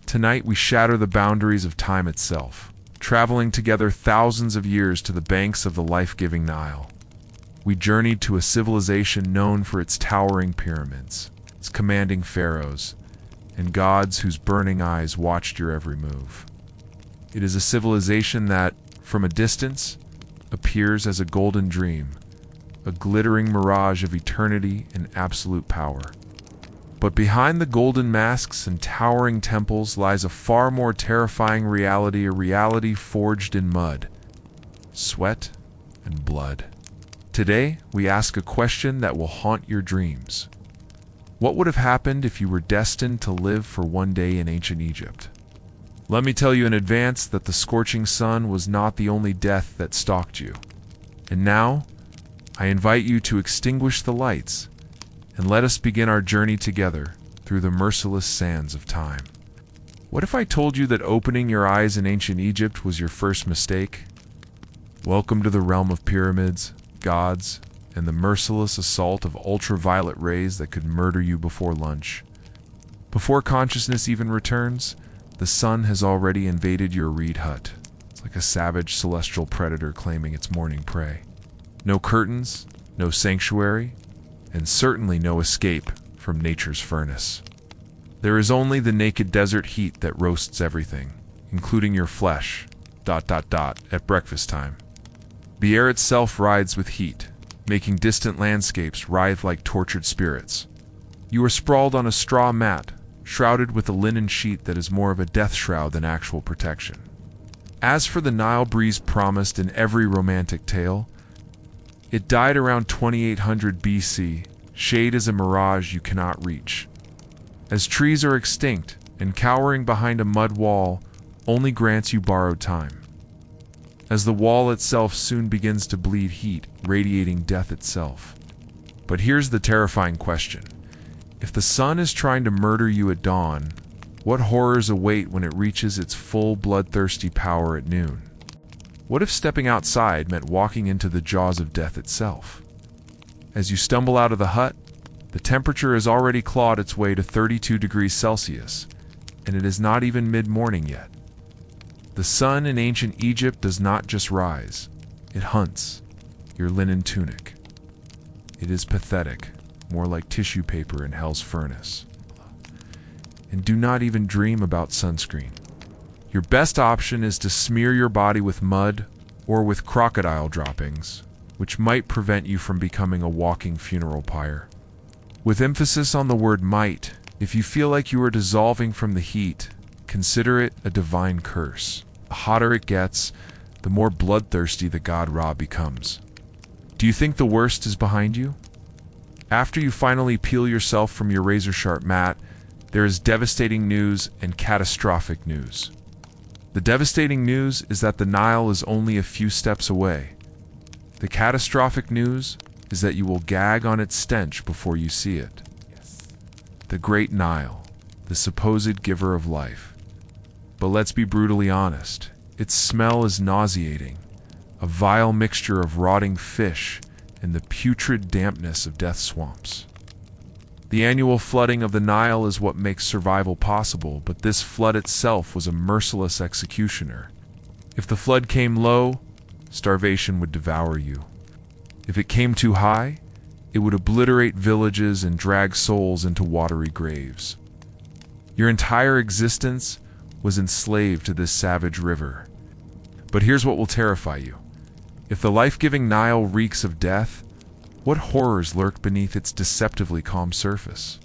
Tonight we shatter the boundaries of time itself, traveling together thousands of years to the banks of the life-giving Nile. We journeyed to a civilization known for its towering pyramids, its commanding pharaohs, and gods whose burning eyes watched your every move. It is a civilization that, from a distance, appears as a golden dream, a glittering mirage of eternity and absolute power. But behind the golden masks and towering temples lies a far more terrifying reality, a reality forged in mud, sweat, and blood. Today, we ask a question that will haunt your dreams. What would have happened if you were destined to live for one day in ancient Egypt? Let me tell you in advance that the scorching sun was not the only death that stalked you. And now, I invite you to extinguish the lights and let us begin our journey together through the merciless sands of time. What if I told you that opening your eyes in ancient Egypt was your first mistake? Welcome to the realm of pyramids, gods, and the merciless assault of ultraviolet rays that could murder you before lunch. Before consciousness even returns, the sun has already invaded your reed hut. It's like a savage celestial predator claiming its morning prey. No curtains, no sanctuary, and certainly no escape from nature's furnace. There is only the naked desert heat that roasts everything, including your flesh, at breakfast time. The air itself rides with heat, making distant landscapes writhe like tortured spirits. You are sprawled on a straw mat, shrouded with a linen sheet that is more of a death shroud than actual protection. As for the Nile breeze promised in every romantic tale, it died around 2800 BC. Shade is a mirage you cannot reach. As trees are extinct, and cowering behind a mud wall only grants you borrowed time. As the wall itself soon begins to bleed heat, radiating death itself. But here's the terrifying question. If the sun is trying to murder you at dawn, what horrors await when it reaches its full bloodthirsty power at noon? What if stepping outside meant walking into the jaws of death itself? As you stumble out of the hut, the temperature has already clawed its way to 32 degrees Celsius, and it is not even mid-morning yet. The sun in ancient Egypt does not just rise, it hunts your linen tunic. It is pathetic, more like tissue paper in hell's furnace. And do not even dream about sunscreen. Your best option is to smear your body with mud or with crocodile droppings, which might prevent you from becoming a walking funeral pyre. With emphasis on the word might, if you feel like you are dissolving from the heat, consider it a divine curse. The hotter it gets, the more bloodthirsty the god Ra becomes. Do you think the worst is behind you? After you finally peel yourself from your razor-sharp mat, there is devastating news and catastrophic news. The devastating news is that the Nile is only a few steps away. The catastrophic news is that you will gag on its stench before you see it. The great Nile, the supposed giver of life. But let's be brutally honest, its smell is nauseating, a vile mixture of rotting fish and the putrid dampness of death swamps. The annual flooding of the Nile is what makes survival possible, but this flood itself was a merciless executioner. If the flood came low, starvation would devour you. If it came too high, it would obliterate villages and drag souls into watery graves. Your entire existence was enslaved to this savage river. But here's what will terrify you. If the life-giving Nile reeks of death, what horrors lurk beneath its deceptively calm surface?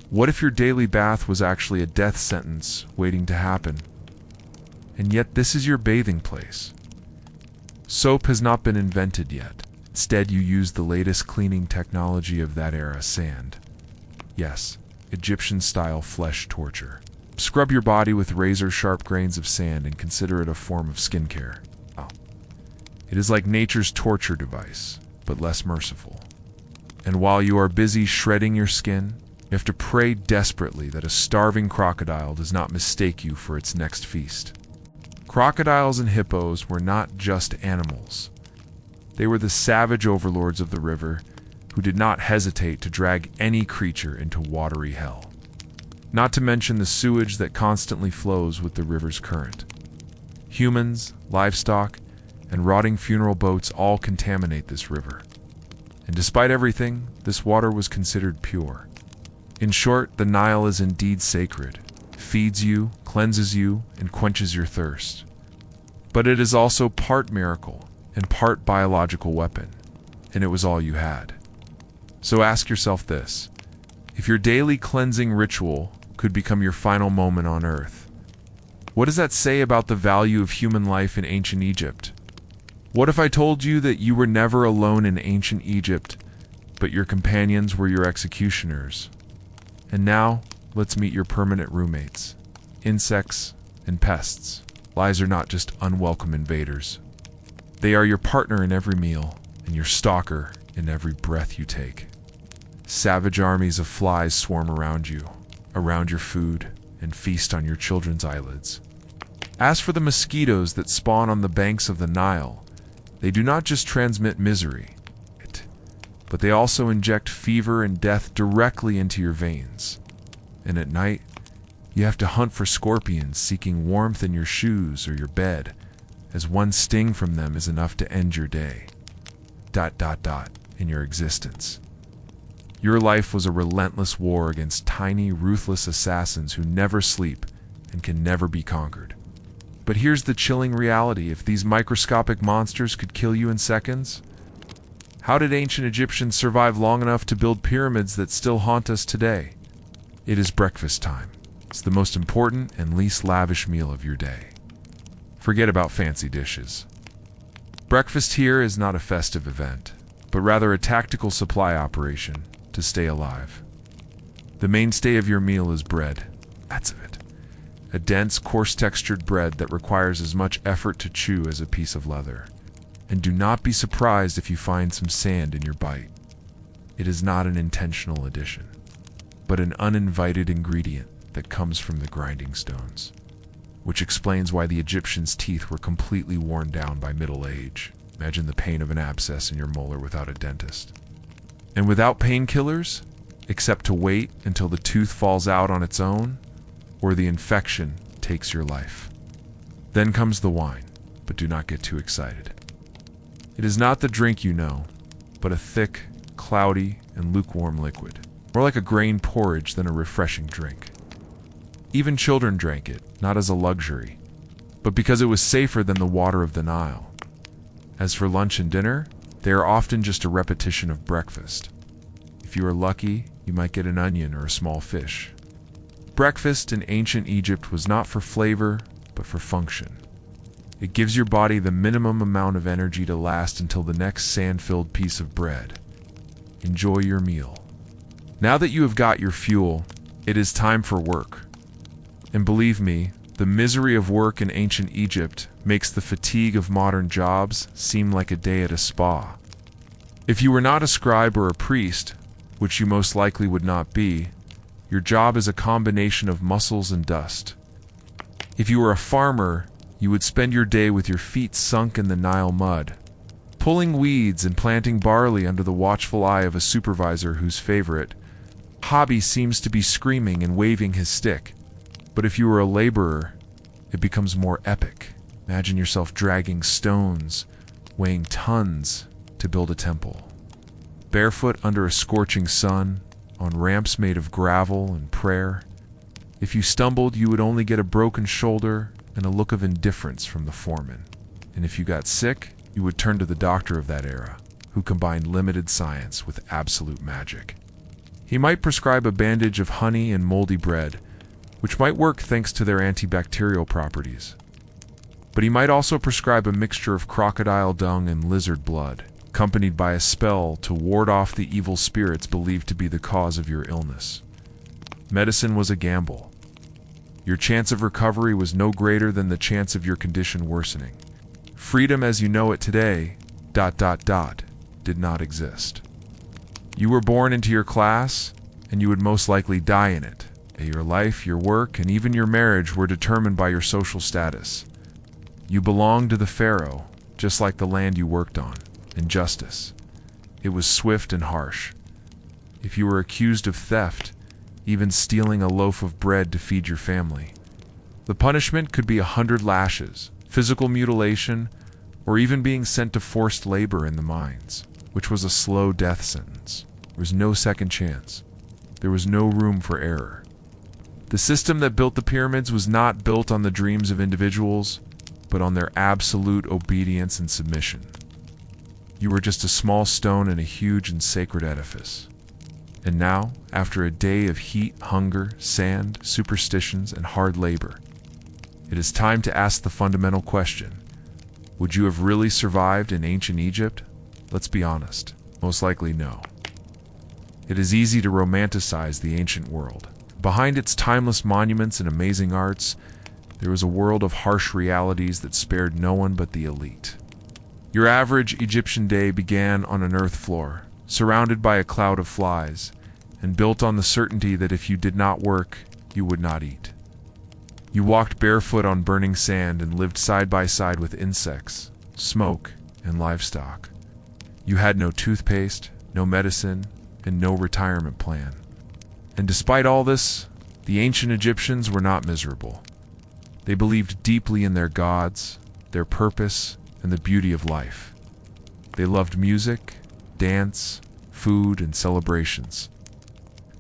What if your daily bath was actually a death sentence waiting to happen? And yet this is your bathing place. Soap has not been invented yet. Instead, you use the latest cleaning technology of that era, sand. Yes, Egyptian-style flesh torture. Scrub your body with razor-sharp grains of sand and consider it a form of skincare. It is like nature's torture device, but less merciful. And while you are busy shredding your skin, you have to pray desperately that a starving crocodile does not mistake you for its next feast. Crocodiles and hippos were not just animals. They were the savage overlords of the river who did not hesitate to drag any creature into watery hell. not to mention the sewage that constantly flows with the river's current. Humans, livestock, and rotting funeral boats all contaminate this river. And despite everything, this water was considered pure. In short, the Nile is indeed sacred, feeds you, cleanses you, and quenches your thirst. But it is also part miracle and part biological weapon, and it was all you had. So ask yourself this: if your daily cleansing ritual could become your final moment on earth, what does that say about the value of human life in ancient Egypt? What if I told you that you were never alone in ancient Egypt, but your companions were your executioners? And now, let's meet your permanent roommates. Insects and pests. Lies are not just unwelcome invaders. They are your partner in every meal, and your stalker in every breath you take. Savage armies of flies swarm around you, around your food, and feast on your children's eyelids. As for the mosquitoes that spawn on the banks of the Nile, they do not just transmit misery, but they also inject fever and death directly into your veins. And at night, you have to hunt for scorpions seeking warmth in your shoes or your bed, as one sting from them is enough to end your day. ... in your existence. Your life was a relentless war against tiny, ruthless assassins who never sleep and can never be conquered. But here's the chilling reality: if these microscopic monsters could kill you in seconds, how did ancient Egyptians survive long enough to build pyramids that still haunt us today? It is breakfast time. It's the most important and least lavish meal of your day. Forget about fancy dishes. Breakfast here is not a festive event, but rather a tactical supply operation to stay alive. The mainstay of your meal is bread. That's it. A dense, coarse-textured bread that requires as much effort to chew as a piece of leather. And do not be surprised if you find some sand in your bite. It is not an intentional addition, but an uninvited ingredient that comes from the grinding stones, which explains why the Egyptians' teeth were completely worn down by middle age. Imagine the pain of an abscess in your molar without a dentist. And without painkillers, except to wait until the tooth falls out on its own, or the infection takes your life. Then comes the wine, but do not get too excited. It is not the drink you know, but a thick, cloudy, and lukewarm liquid, more like a grain porridge than a refreshing drink. Even children drank it, not as a luxury, but because it was safer than the water of the Nile. As for lunch and dinner, they are often just a repetition of breakfast. If you are lucky, you might get an onion or a small fish. Breakfast in ancient Egypt was not for flavor, but for function. It gives your body the minimum amount of energy to last until the next sand-filled piece of bread. Enjoy your meal. Now that you have got your fuel, it is time for work. And believe me, the misery of work in ancient Egypt makes the fatigue of modern jobs seem like a day at a spa. If you were not a scribe or a priest, which you most likely would not be, your job is a combination of muscles and dust. If you were a farmer, you would spend your day with your feet sunk in the Nile mud, pulling weeds and planting barley under the watchful eye of a supervisor whose favorite hobby seems to be screaming and waving his stick. But if you were a laborer, it becomes more epic. Imagine yourself dragging stones, weighing tons to build a temple. Barefoot under a scorching sun, on ramps made of gravel and prayer. If you stumbled, you would only get a broken shoulder and a look of indifference from the foreman. And if you got sick, you would turn to the doctor of that era, who combined limited science with absolute magic. He might prescribe a bandage of honey and moldy bread, which might work thanks to their antibacterial properties. But he might also prescribe a mixture of crocodile dung and lizard blood, accompanied by a spell to ward off the evil spirits believed to be the cause of your illness. Medicine was a gamble. Your chance of recovery was no greater than the chance of your condition worsening. Freedom as you know it today, ... did not exist. You were born into your class, and you would most likely die in it. Your life, your work, and even your marriage were determined by your social status. You belonged to the pharaoh, just like the land you worked on, and justice. It was swift and harsh. If you were accused of theft, even stealing a loaf of bread to feed your family. The punishment could be 100 lashes, physical mutilation, or even being sent to forced labor in the mines, which was a slow death sentence. There was no second chance. There was no room for error. The system that built the pyramids was not built on the dreams of individuals, but on their absolute obedience and submission. You were just a small stone in a huge and sacred edifice. And now, after a day of heat, hunger, sand, superstitions, and hard labor, it is time to ask the fundamental question: would you have really survived in ancient Egypt? Let's be honest, most likely no. It is easy to romanticize the ancient world. Behind its timeless monuments and amazing arts, there was a world of harsh realities that spared no one but the elite. Your average Egyptian day began on an earth floor, surrounded by a cloud of flies, and built on the certainty that if you did not work, you would not eat. You walked barefoot on burning sand and lived side by side with insects, smoke, and livestock. You had no toothpaste, no medicine, and no retirement plan. And despite all this, the ancient Egyptians were not miserable. They believed deeply in their gods, their purpose, and the beauty of life. They loved music, dance, food, and celebrations.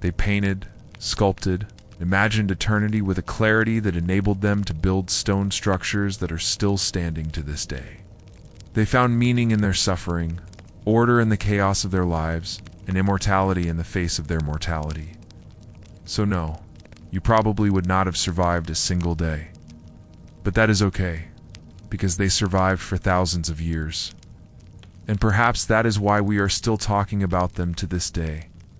They painted, sculpted, imagined eternity with a clarity that enabled them to build stone structures that are still standing to this day. They found meaning in their suffering, order in the chaos of their lives, and immortality in the face of their mortality. So no, you probably would not have survived a single day. But that is okay, because they survived for thousands of years. And perhaps that is why we are still talking about them to this day.